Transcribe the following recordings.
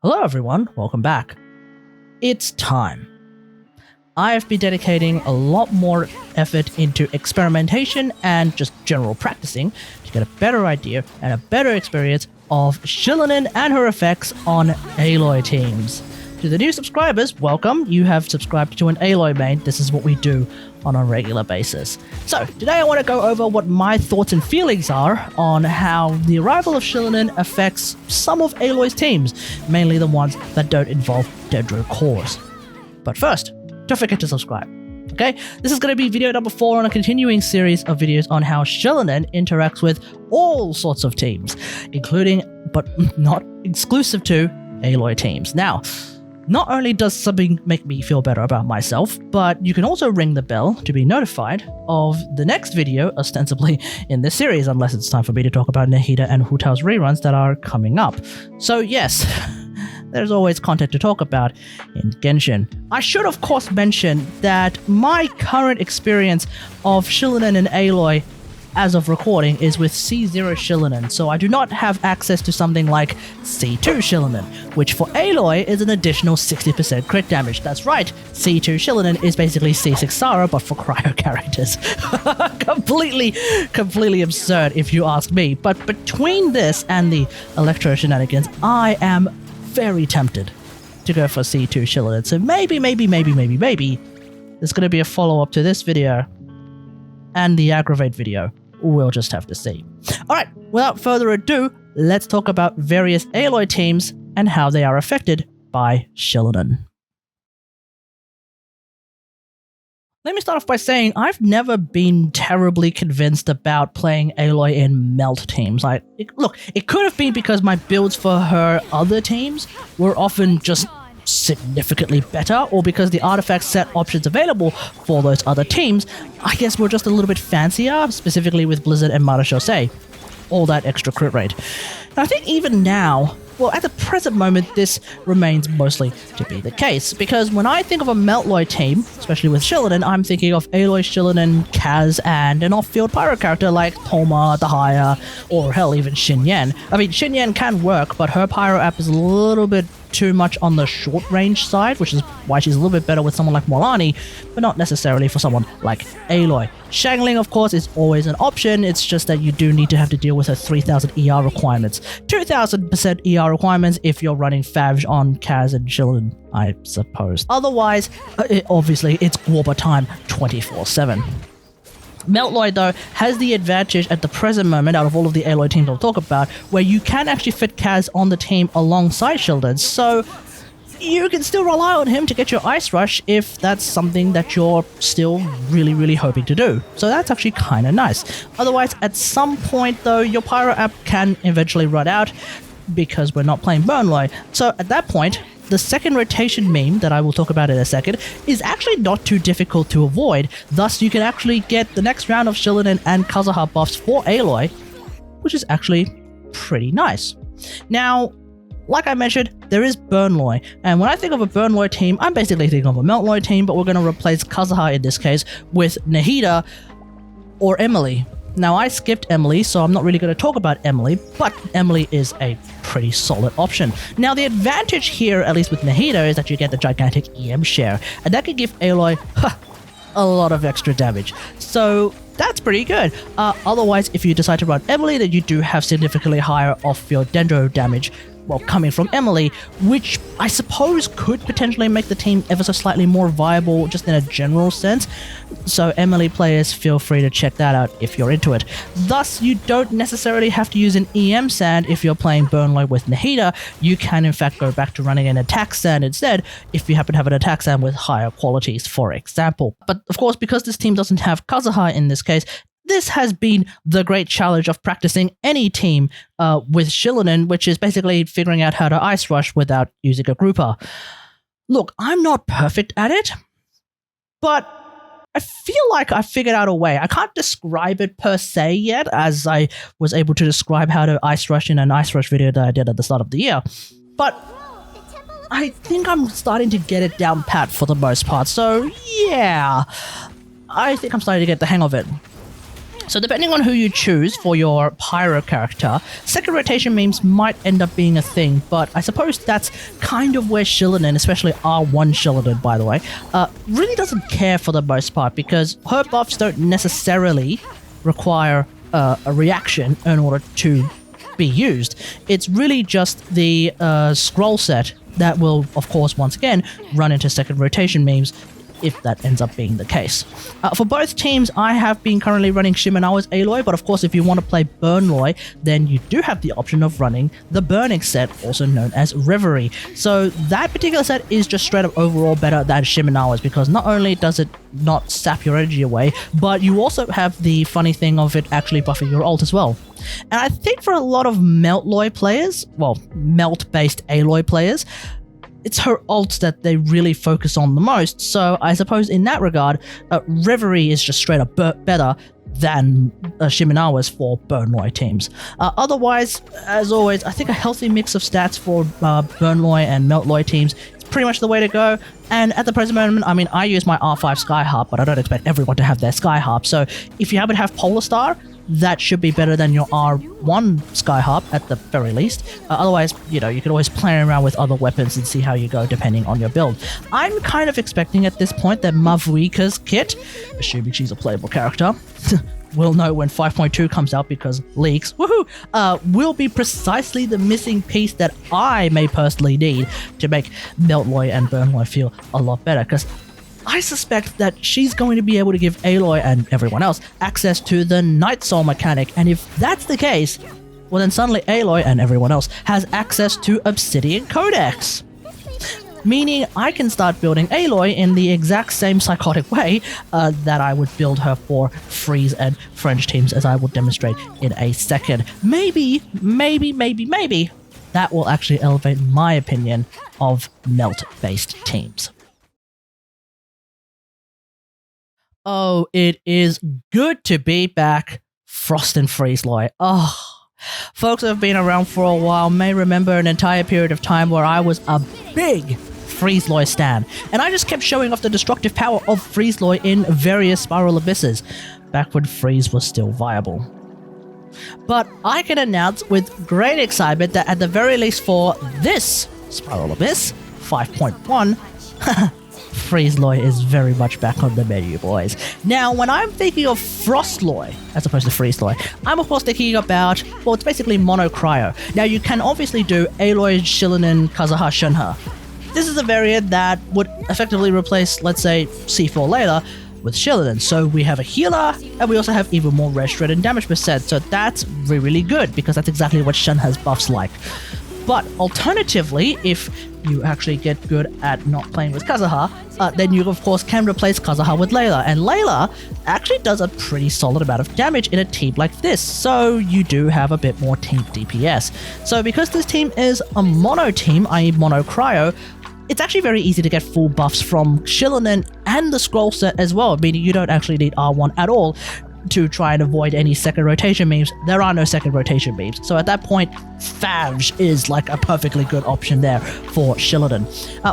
Hello everyone, welcome back. It's time. I've been dedicating a lot more effort into experimentation and just general practicing to get a better idea and a better experience of Shilinen and her effects on Aloy teams. To the new subscribers, welcome. You have subscribed to an Aloy main. This is what we do on a regular basis. So, today I want to go over what my thoughts and feelings are on how the arrival of Shilinen affects some of Aloy's teams, mainly the ones that don't involve Dendro cores. But first, don't forget to subscribe. Okay, this is going to be video number 4 on a continuing series of videos on how Shilinen interacts with all sorts of teams, including, but not exclusive to, Aloy teams. Now, not only does subbing make me feel better about myself, but you can also ring the bell to be notified of the next video, ostensibly in this series, unless it's time for me to talk about Nahida and Hu Tao's reruns that are coming up. So yes, there's always content to talk about in Genshin. I should of course mention that my current experience of Shilinen and Aloy as of recording is with C0 Shilinen, so I do not have access to something like C2 Shilinen, which for Aloy is an additional 60% crit damage. That's right, C2 Shilinen is basically C6 Sara, but for cryo characters. completely absurd if you ask me, but between this and the Electro shenanigans, I am very tempted to go for C2 Shilinen, so maybe there's going to be a follow-up to this video and the Aggravate video. We'll just have to see. Alright, without further ado, let's talk about various Aloy teams and how they are affected by Shilinen. Let me start off by saying I've never been terribly convinced about playing Aloy in melt teams. It could have been because my builds for her other teams were often just significantly better, or because the artifact set options available for those other teams, I guess, were just a little bit fancier, specifically with Blizzard and Marechaussee. All that extra crit rate. And I think even now, well, at the present moment, this remains mostly to be the case, because when I think of a Meltloy team, especially with Shilinen, I'm thinking of Aloy, Shilinen, Kaz, and an off-field pyro character like Thoma, Dahlia, or hell, even Xinyan. I mean, Xinyan can work, but her pyro app is a little bit too much on the short range side, which is why she's a little bit better with someone like Morlani, but not necessarily for someone like Aloy. Shangling, of course, is always an option, it's just that you do need to have to deal with her 3000 ER requirements. 2000% ER requirements if you're running Favge on Kaz and Shilinen, I suppose. Otherwise, obviously, it's Gwobba time 24/7. Meltloy, though, has the advantage at the present moment out of all of the Aloy teams I'll talk about, where you can actually fit Kaz on the team alongside Shilinen, so you can still rely on him to get your Ice Rush if that's something that you're still really hoping to do. So that's actually kind of nice. Otherwise, at some point, though, your Pyro app can eventually run out because we're not playing Burnloy. So at that point, the second rotation meme that I will talk about in a second is actually not too difficult to avoid, thus you can actually get the next round of Shilinen and Kazuha buffs for Aloy, which is actually pretty nice. Now, like I mentioned, there is Burnloy, and when I think of a Burnloy team, I'm basically thinking of a Meltloy team, but we're going to replace Kazuha in this case with Nahida or Emily. Now, I skipped Emily, so I'm not really going to talk about Emily, but Emily is a pretty solid option. Now, the advantage here, at least with Nahida, is that you get the gigantic EM share, and that can give Aloy a lot of extra damage. So that's pretty good. Otherwise, if you decide to run Emily, then you do have significantly higher off-field Dendro damage, well, coming from Emily, which I suppose could potentially make the team ever so slightly more viable just in a general sense. So Emily players, feel free to check that out if you're into it. Thus, you don't necessarily have to use an EM Sand if you're playing Burnloy with Nahida. You can in fact go back to running an Attack Sand instead if you happen to have an Attack Sand with higher qualities, for example. But of course, because this team doesn't have Kazuha in this case, this has been the great challenge of practicing any team with Shilinen, which is basically figuring out how to Ice Rush without using a grouper. Look, I'm not perfect at it, but I feel like I figured out a way. I can't describe it per se yet, as I was able to describe how to Ice Rush in an Ice Rush video that I did at the start of the year. But I think I'm starting to get it down pat for the most part, so yeah, I think I'm starting to get the hang of it. So depending on who you choose for your Pyro character, second rotation memes might end up being a thing, but I suppose that's kind of where Shillinan, especially R1 Shillinan by the way, really doesn't care for the most part, because her buffs don't necessarily require a reaction in order to be used. It's really just the scroll set that will, of course, once again, run into second rotation memes if that ends up being the case. For both teams, I have been currently running Shimenawa's Aloy, but of course if you want to play Burnloy, then you do have the option of running the Burning set, also known as Reverie. So that particular set is just straight up overall better than Shimenawa's, because not only does it not sap your energy away, but you also have the funny thing of it actually buffing your ult as well. And I think for a lot of Meltloy players, well, Melt-based Aloy players, it's her ult that they really focus on the most, so I suppose in that regard, Reverie is just straight up better than Shimenawa's for Burnloy teams. Otherwise, as always, I think a healthy mix of stats for Burnloy and Meltloy teams is pretty much the way to go. And at the present moment, I mean, I use my R5 Skyharp, but I don't expect everyone to have their Skyharp, so if you happen to have Polar Star, that should be better than your R1 Skyharp at the very least. Otherwise, you know, you can always play around with other weapons and see how you go depending on your build. I'm kind of expecting at this point that Mavuika's kit, assuming she's a playable character, we'll know when 5.2 comes out because leaks, woohoo, will be precisely the missing piece that I may personally need to make Meltloy and Burnloy feel a lot better, because I suspect that she's going to be able to give Aloy and everyone else access to the Night Soul mechanic, and if that's the case, well then suddenly Aloy and everyone else has access to Obsidian Codex. Meaning I can start building Aloy in the exact same psychotic way that I would build her for Freeze and French teams, as I will demonstrate in a second. Maybe, that will actually elevate my opinion of Melt-based teams. Oh, it is good to be back, Frost and Freezeloy. Oh, folks who have been around for a while may remember an entire period of time where I was a big Freezeloy stan, and I just kept showing off the destructive power of Freezeloy in various Spiral Abysses, back when Freeze was still viable. But I can announce with great excitement that at the very least for this Spiral Abyss 5.1, Freezeloy is very much back on the menu, boys. Now, when I'm thinking of Frostloy, as opposed to Freezeloy, I'm of course thinking about, well, it's basically Mono Cryo. Now, you can obviously do Aloy, Shillinan, Kazuha, Shunha. This is a variant that would effectively replace, let's say, C4 Layla with Shillinan. So we have a healer, and we also have even more red shred and damage percent, so that's really, really good, because that's exactly what Shunha's buff's like. But alternatively, if you actually get good at not playing with Kazuha, then you of course can replace Kazuha with Layla, and Layla actually does a pretty solid amount of damage in a team like this, so you do have a bit more team DPS. So because this team is a mono team, i.e. Mono Cryo, it's actually very easy to get full buffs from Shillinan and the scroll set as well, meaning you don't actually need R1 at all to try and avoid any second rotation memes. There are no second rotation memes, so at that point, Favge is like a perfectly good option there for Shillinan.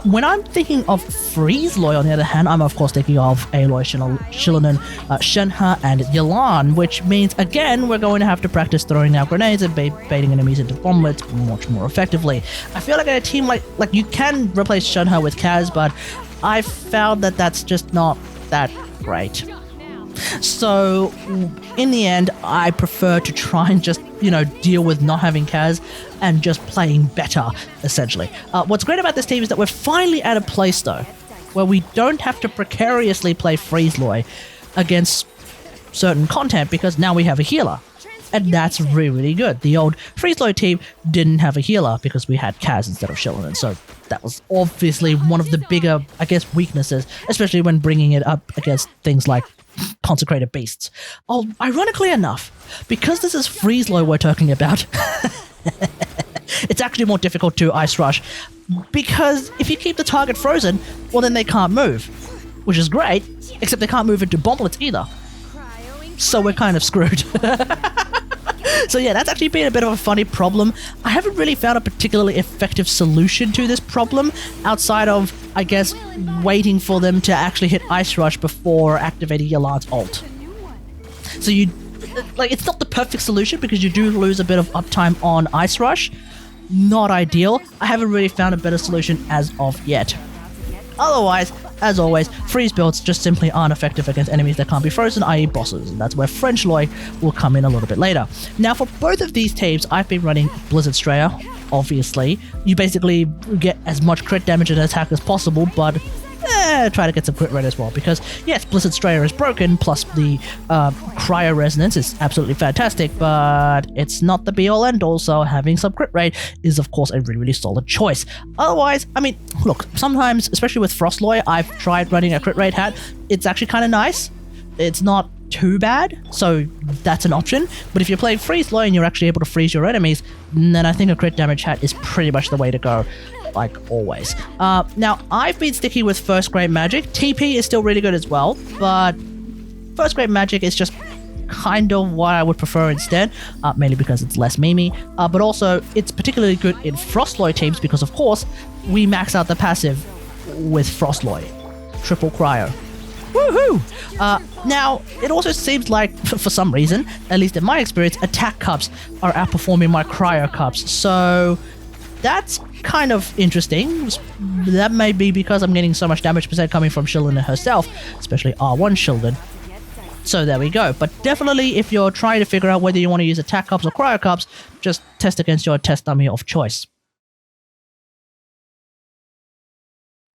When I'm thinking of Freezeloy, on the other hand, I'm of course thinking of Aloy, Shillinan, Shenhe, and Yelan, which means, again, we're going to have to practice throwing out grenades and baiting enemies into bomblets much more effectively. I feel like in a team like you can replace Shenhe with Kaz, but I found that that's just not that great. So, in the end, I prefer to try and just, deal with not having Kaz and just playing better, essentially. What's great about this team is that we're finally at a place, though, where we don't have to precariously play Freezeloy against certain content, because now we have a healer. And that's really, really good. The old Freezeloy team didn't have a healer because we had Kaz instead of Shillinan, so that was obviously one of the bigger, weaknesses, especially when bringing it up against things like Consecrated Beasts. Oh, ironically enough, because this is Freezeloy we're talking about, it's actually more difficult to Ice Rush, because if you keep the target frozen, well then they can't move, which is great, except they can't move into bomblets either. So we're kind of screwed. So yeah, that's actually been a bit of a funny problem. I haven't really found a particularly effective solution to this problem, outside of, I guess, waiting for them to actually hit Ice Rush before activating Yelan's ult. So you like, it's not the perfect solution because you do lose a bit of uptime on Ice Rush. Not ideal. I haven't really found a better solution as of yet. Otherwise, as always, freeze builds just simply aren't effective against enemies that can't be frozen, i.e. bosses, and that's where French Loi will come in a little bit later. Now, for both of these teams, I've been running Blizzard Strayer, obviously. You basically get as much crit damage and attack as possible, but try to get some crit rate as well, because yes, Blizzard Strayer is broken, plus the Cryo Resonance is absolutely fantastic, but it's not the be-all end-all, so having some crit rate is of course a really, really solid choice. Otherwise, I mean, look, sometimes, especially with Frost Loi, I've tried running a crit rate hat. It's actually kind of nice. It's not too bad, so that's an option. But if you're playing Freeze Loi and you're actually able to freeze your enemies, then I think a crit damage hat is pretty much the way to go, like always. Now, I've been sticking with First Grade Magic. TP is still really good as well, but First Grade Magic is just kind of what I would prefer instead, mainly because it's less memey, but also it's particularly good in Frost Loi teams because, of course, we max out the passive with Frost Loi. Triple Cryo. Woohoo! Now, it also seems like, for some reason, at least in my experience, attack cups are outperforming my cryo cups. So that's kind of interesting. That may be because I'm getting so much damage percent coming from Shieldon herself, especially R1 Shieldon. So there we go. But definitely, if you're trying to figure out whether you want to use attack cups or cryo cups, just test against your test dummy of choice.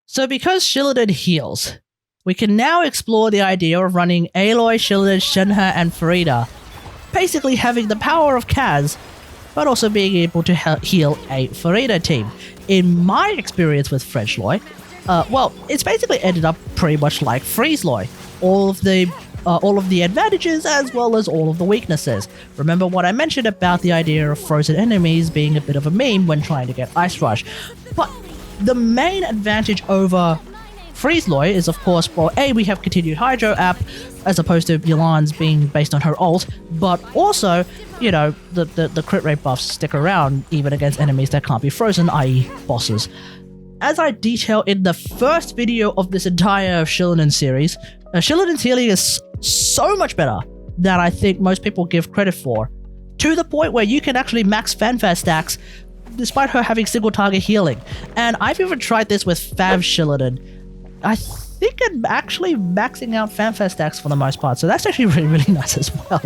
So because Shieldon heals, we can now explore the idea of running Aloy, Shieldon, Shenhe, and Farida. Basically having the power of Kaz, but also being able to heal a Farida team. In my experience with French Loi, well, it's basically ended up pretty much like Freeze Loi. All of the advantages as well as all of the weaknesses. Remember what I mentioned about the idea of frozen enemies being a bit of a meme when trying to get Ice Rush. But the main advantage over Freeze Loi is, of course, well, A, we have continued Hydro app, as opposed to Yelan's being based on her ult, but also, you know, the crit rate buffs stick around even against enemies that can't be frozen, i.e. bosses. As I detail in the first video of this entire Shieldon series, Shieldon's healing is so much better than I think most people give credit for, to the point where you can actually max Fanfare stacks despite her having single target healing. And I've even tried this with Fav Shieldon. I think I'm actually maxing out Fanfare stacks for the most part, so that's actually really, really nice as well.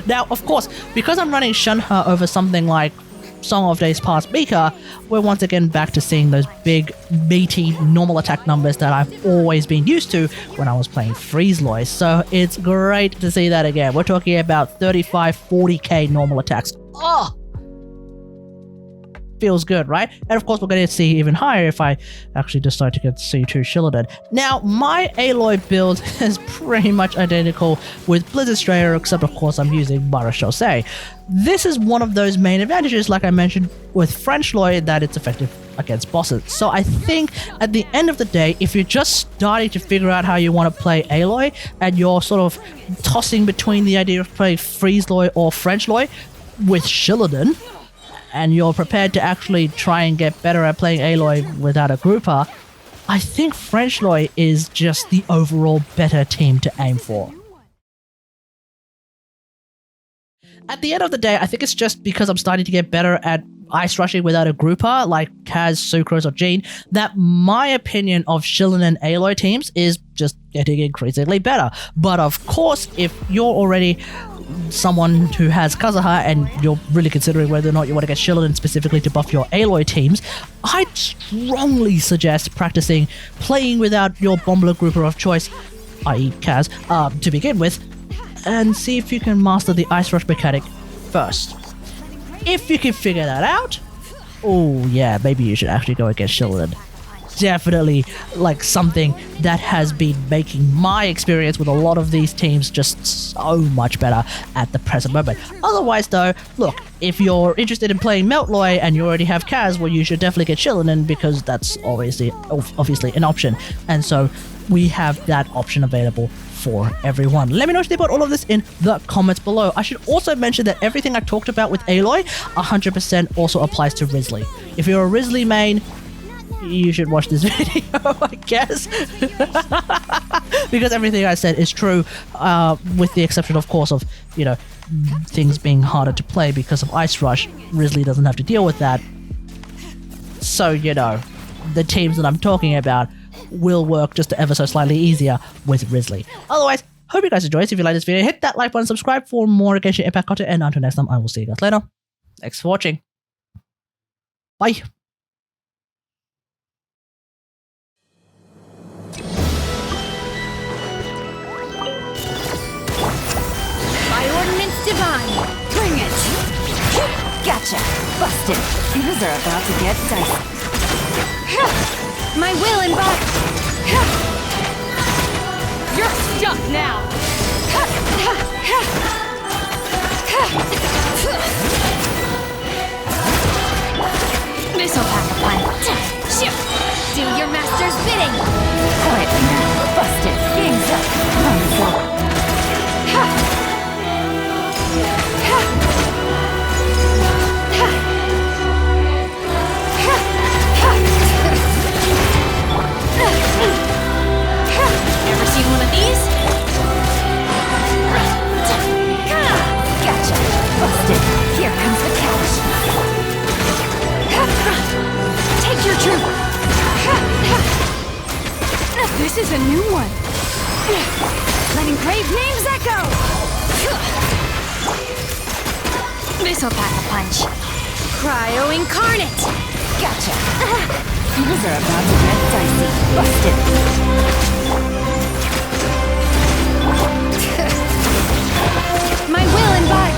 Now, of course, because I'm running Shenhe over something like Song of Days Past Mika, we're once again back to seeing those big, meaty, normal attack numbers that I've always been used to when I was playing Freeze Loi, so it's great to see that again. We're talking about 35-40k normal attacks. Oh! Feels good, right? And of course, we're going to see even higher if I actually decide to get C2 Shielded. Now, my Aloy build is pretty much identical with Blizzard Strayer, except of course I'm using Marechaussee. This is one of those main advantages, like I mentioned with French Loi, that it's effective against bosses. So I think at the end of the day, if you're just starting to figure out how you want to play Aloy, and you're sort of tossing between the idea of playing Freeze Loi or French Loi with Shieldon, and you're prepared to actually try and get better at playing Aloy without a grouper, I think French Loi is just the overall better team to aim for. At the end of the day, I think it's just because I'm starting to get better at ice rushing without a grouper, like Kaz, Sucrose, or Jean, that my opinion of Shieldon and Aloy teams is just getting increasingly better. But of course, if you're already someone who has Kazuha and you're really considering whether or not you want to get Shieldon specifically to buff your Aloy teams, I'd strongly suggest practicing playing without your Bombler grouper of choice, i.e. Kaz, to begin with, and see if you can master the Ice Rush mechanic first. If you can figure that out, oh yeah, maybe you should actually go against Shieldon. Definitely like something that has been making my experience with a lot of these teams just so much better at the present moment. Otherwise though, look, if you're interested in playing Melt Loi and you already have Kaz, well, you should definitely get Shieldon because that's obviously an option. And so we have that option available for everyone. Let me know what you think about all of this in the comments below. I should also mention that everything I talked about with Aloy 100% also applies to Wriothesley. If you're a Wriothesley main, you should watch this video, I guess. because everything I said is true, with the exception, of course, of, you know, things being harder to play because of Ice Rush. Risley doesn't have to deal with that. So, you know, the teams that I'm talking about will work just ever so slightly easier with Risley. Otherwise, hope you guys enjoyed. If you like this video, hit that like button, subscribe for more Genshin Impact content, and until next time, I will see you guys later. Thanks for watching. Bye. By ordinance divine, bring it! Gotcha! Busted! Things are about to get dicey. My will and body! You're stuck now! Missile pack do your master's bidding! Quietly now, busted! Game's up! Runs over! Ever seen one of these? Gotcha! Busted! Here comes the catch! Take your troop! This is a new one! Letting brave names echo! Missile Pack-a-Punch! Cryo Incarnate! Gotcha! Things are about to get dicey. Busted! My will and body!